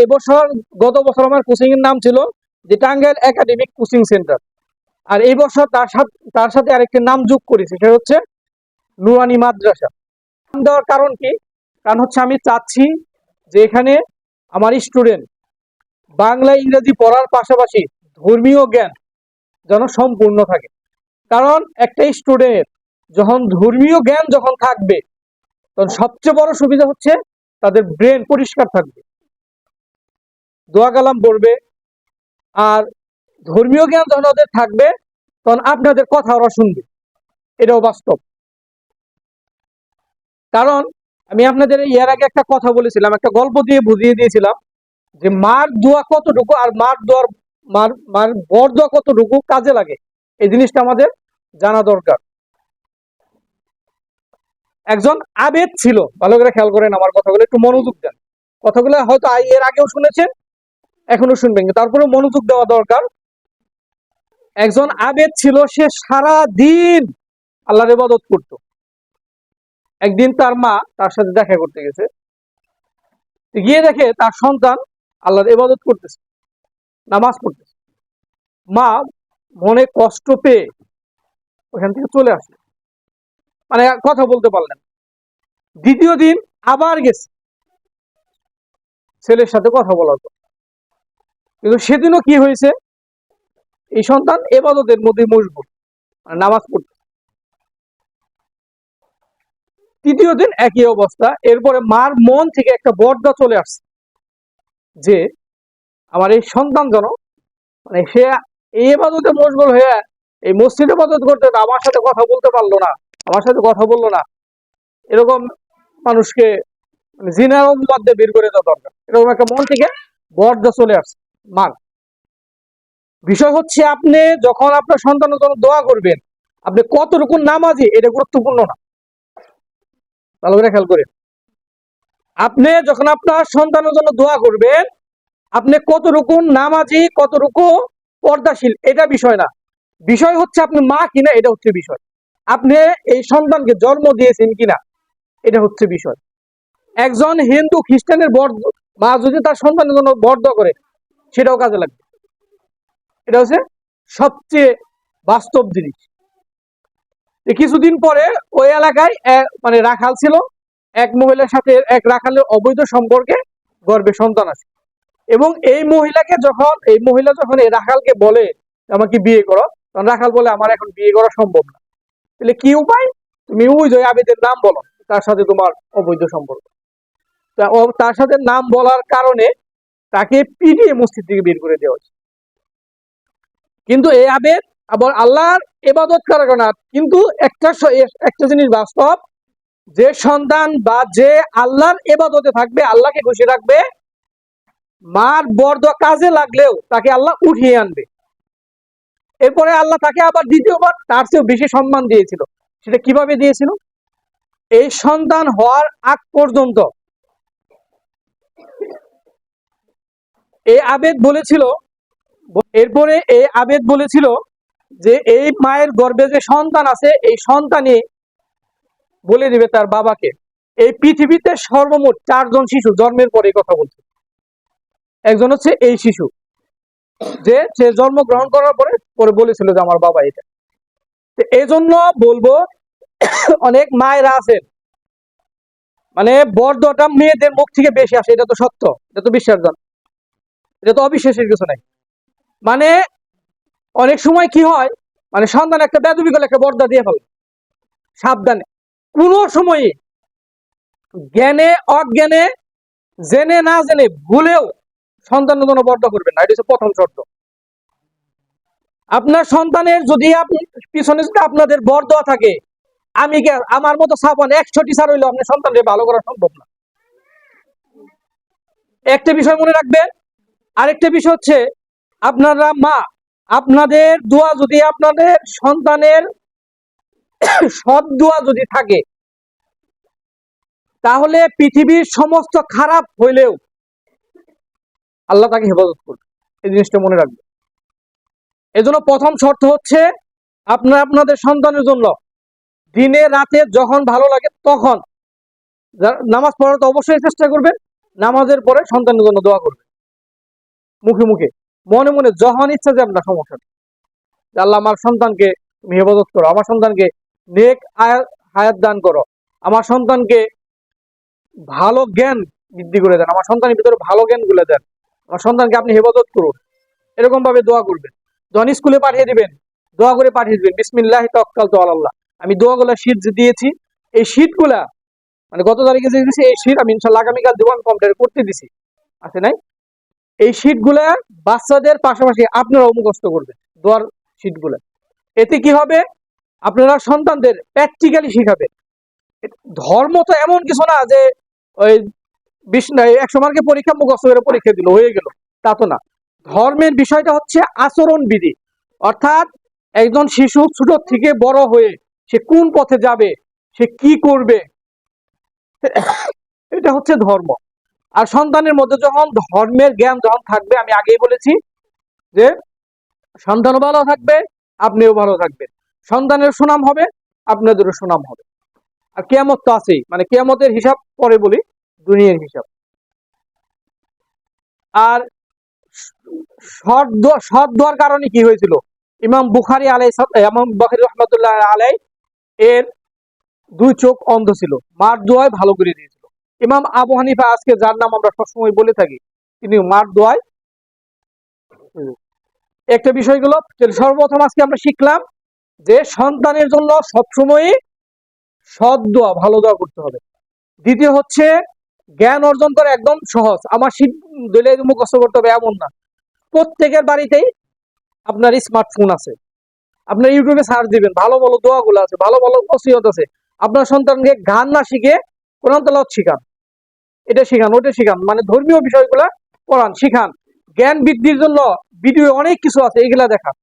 এবছর গত বছর আমার কোচিং এর নাম ছিল যে টাঙ্গাইল একাডেমিক কোচিং সেন্টার। আর এই বছর তার সাথে আরেকটি নাম যোগ করেছি, সেটা হচ্ছে নুরানি মাদ্রাসা। নাম দেওয়ার কারণ কি? কারণ হচ্ছে আমি চাচ্ছি যে এখানে আমার স্টুডেন্ট বাংলা ইংরেজি পড়ার পাশাপাশি ধর্মীয় জ্ঞান যেন সম্পূর্ণ থাকে। কারণ একটা স্টুডেন্ট যখন ধর্মীয় জ্ঞান যখন থাকবে, তখন সবচেয়ে বড় সুবিধা হচ্ছে তাদের ব্রেন পরিষ্কার থাকবে, দোয়া কালাম পড়বে। আর ধর্মীয় জ্ঞান যখন ওদের থাকবে, তখন আপনাদের কথা ওরা শুনবে, এটাও বাস্তব। কারণ আমি আপনাদের এর আগে একটা কথা বলেছিলাম, একটা গল্প দিয়ে বুঝিয়ে দিয়েছিলাম যে মার দোয়া কতটুকু আর মার বর দোয়া কতটুকু কাজে লাগে, এই জিনিসটা আমাদের জানা দরকার। একজন আবেদ ছিল, ভালো করে খেয়াল করেন আমার কথাগুলো, একটু মনোযোগ দেন। কথাগুলো হয়তো এর আগেও শুনেছেন, এখনো শুনবেন, তারপরে মনোযোগ দেওয়া দরকার। একজন আবেদ ছিল, সে সারা দিন আল্লাহর ইবাদত করত। একদিন তার মা তার সাথে দেখা করতে গেছে, গিয়ে দেখে তার সন্তান আল্লাহর ইবাদত করতেছে, নামাজ পড়তেছে। মা মনে কষ্ট পেয়ে ওখান থেকে চলে আসে, মানে কথা বলতে পারলেন। দ্বিতীয় দিন আবার গেছে ছেলের সাথে কথা বলার পর, কিন্তু সেদিনও কি হয়েছে, এই সন্তান ইবাদতের মধ্যে মশগুল, মানে নামাজ পড়তে। তৃতীয় দিন একই অবস্থা। এরপরে মার মন থেকে একটা বর্দা চলে আসছে যে আমার এই সন্তান যেন, মানে সে এই ইবাদতে মশগুল হয়ে এই মসজিদে ইবাদত করতে, আমার সাথে কথা বলতে পারলো না, আমার সাথে কথা বললো না, এরকম মানুষকে জিনার অপবাদ দিয়ে বের করে দেওয়া দরকার। এরকম একটা মন থেকে বর্দা চলে আসছে মার। বিষয় হচ্ছে আপনি যখন আপনার সন্তানের জন্য দোয়া করবেন, আপনি কতটুকু নামাজি এটা গুরুত্বপূর্ণ না, ভালো করে খেয়াল করেন। আপনি যখন আপনার সন্তানের জন্য দোয়া করবেন, আপনি কতটুকু নামাজি, কতটুকু পর্দাশীল, এটা বিষয় না। বিষয় হচ্ছে আপনি মা কিনা, এটা হচ্ছে বিষয়। আপনি এই সন্তানকে জন্ম দিয়েছেন কিনা, এটা হচ্ছে বিষয়। একজন হিন্দু খ্রিস্টানের মা যদি তার সন্তানের জন্য বর্দোয়া করে, সেটাও কাজে লাগবে। এটা হচ্ছে সবচেয়ে বাস্তব জিনিস। কিছুদিন পরে ওই এলাকায় মানে রাখাল ছিল, এক মহিলার সাথে এক রাখালের অবৈধ সম্পর্কে গর্ভে সন্তান আছে। এবং এই মহিলা যখন এই রাখালকে বলে আমাকে বিয়ে করো, তখন রাখাল বলে আমার এখন বিয়ে করা সম্ভব না। তাহলে কি উপায়? তুমি ওই যে আবেদের নাম বলো, তার সাথে তোমার অবৈধ সম্পর্ক। তার সাথে নাম বলার কারণে তাকে পিটিয়ে মসজিদ থেকে বের করে দেওয়া হয়েছে। কিন্তু এই আবেদ আবার আল্লাহর ইবাদত করার না। কিন্তু একটা জিনিস বাস্তব, যে সন্তান বা যে আল্লাহর ইবাদতে থাকবে, আল্লাহকে খুশি রাখবে, মার বরদোয়া কাজে লাগলেও তাকে আল্লাহ উঠিয়ে আনবে। এরপরে আল্লাহ তাকে আবার দ্বিতীয়বার তার চেয়েও বেশি সম্মান দিয়েছিল। সেটা কিভাবে দিয়েছিল? এই সন্তান হওয়ার আগ পর্যন্ত এই আবেদ বলেছিল, এরপরে এই আবেদ বলেছিল যে এই মায়ের গর্ভে যে সন্তান আছে, এই সন্তানই বলে দিবে তার বাবাকে। এই পৃথিবীতে সর্বমোট 4 জন শিশু জন্মের পরে কথা বলছে। একজন হচ্ছে এই শিশু, যে সে জন্মগ্রহণ করার পরে পরে বলেছিল যে আমার বাবা এটা। এই জন্য বলবো, অনেক মায়েরা আছেন, মানে বরদোয়াটা মেয়েদের মুখ থেকে বেশি আসে, এটা তো সত্য, এটা তো বিশ্বাসজন, এটা তো অবিশ্বাসের কিছু নাই। মানে অনেক সময় কি হয়, মানে সন্তান একটা বেদবি করলে একটা বর্দা দিয়ে ফেলে। সাবধানে, কোন সময়ে জ্ঞানে অজ্ঞানে, জেনে না জেনে, ভুলেও সন্তানের জন্য বর্দা করবেন না, এটা হচ্ছে প্রথম শর্ত। আপনার সন্তানের যদি পিছনে যদি আপনাদের বরদোয়া থাকে, আমার মতো সাবান 100 টিচার হইলেও আপনার সন্তানকে ভালো করা সম্ভব না। একটা বিষয় মনে রাখবেন। আরেকটা বিষয় হচ্ছে, আপনারা মা, আপনাদের দোয়া যদি আপনাদের সন্তানের সৎ দোয়া যদি থাকে, তাহলে পৃথিবীর সমস্ত খারাপ হইলেও আল্লাহ তাকে হেফাজত করবে। এই জিনিসটা মনে রাখবেন। এজন্য প্রথম শর্ত হচ্ছে, আপনাদের সন্তানের জন্য দিনে রাতে যখন ভালো লাগে তখন নামাজ পড়ার তো অবশ্যই চেষ্টা করবেন, নামাজের পরে সন্তানের জন্য দোয়া করবেন মুখে মুখে, মনে মনে যখন ইচ্ছা যান না, সমস্যা নেই। আল্লাহ আমার সন্তানকে তুমি হেফাজত করো, আমার সন্তানকে নেক হায়াত দান করো, আমার সন্তানকে ভালো জ্ঞান বৃদ্ধি করে দেন, আমার সন্তানের ভিতরে ভালো জ্ঞান গুলো দেন, আমার সন্তানকে আপনি হেফাজত করুন। এরকম ভাবে দোয়া করবেন। যখন স্কুলে পাঠিয়ে দিবেন, দোয়া করে পাঠিয়ে দিবেন, বিসমিল্লাহ তাওয়াক্কালতু আলাল্লাহ। আমি দোয়াগুলা শীট যে দিয়েছি, এই শীট গুলা মানে গত তারিখে যে দিয়েছি, এই শীট আমি ইনশাল্লাহ আগামীকাল দেবো, আমি কম্পিউটারে করতে দিছি, আছে নাই? এই শীট গুলা বাচ্চাদের পাশাপাশি আপনারাও মুখস্থ করবেন, দোয়ার শীট গুলা। এতে কি হবে, আপনারা সন্তানদের প্র্যাকটিক্যালি শিখাবেন। ধর্ম তো এমন কিছু না যে ওই 100 মার্কের পরীক্ষা মুখস্থ করে পরীক্ষা দিল হয়ে গেল, তা তো না। ধর্মের বিষয়টা হচ্ছে আচরণ বিধি, অর্থাৎ একজন শিশু ছোট থেকে বড় হয়ে সে কোন পথে যাবে, সে কি করবে, এটা হচ্ছে ধর্ম। আর সন্তানের মধ্যে যখন ধর্মের জ্ঞান যখন থাকবে, আমি আগেই বলেছি যে সন্তানও ভালো থাকবে, আপনিও ভালো থাকবেন, সন্তানের সুনাম হবে, আপনাদেরও সুনাম হবে। আর কিয়ামত তো আছেই, মানে কিয়ামতের হিসাব পরে বলি, দুনিয়ার হিসাব। আর সৎ দোয়ার কারণে কি হয়েছিল, ইমাম বুখারী রহমতুল্লাহ আলাই এর 2 চোখ অন্ধ ছিল, মার দোয়ায় ভালো করে দিয়েছিল। ইমাম আবু হানিফা, আজকে যার নাম আমরা সবসময় বলে থাকি, তিনি মার দোয়ায়। একটা বিষয়গুলো সর্বপ্রথম আজকে আমরা শিখলাম যে সন্তানের জন্য সবসময় সৎ দোয়া, ভালো দোয়া করতে হবে। দ্বিতীয় হচ্ছে জ্ঞান অর্জন করা একদম সহজ, আমার শীত দিলে মুখস্থ করতে হবে এমন না। প্রত্যেকের বাড়িতেই আপনার স্মার্টফোন আছে, আপনার ইউটিউবে সার্চ দিবেন, ভালো ভালো দোয়াগুলো আছে, ভালো ভালো ওসিয়ত আছে। আপনার সন্তানকে গান না শিখে কোরআন তেলাওয়াত শিখান, এটা শিখান, ওটা শিখান, মানে ধর্মীয় বিষয়গুলা পড়ান, শিখান। জ্ঞান বৃদ্ধির জন্য ভিডিও অনেক কিছু আছে, এগুলা দেখান।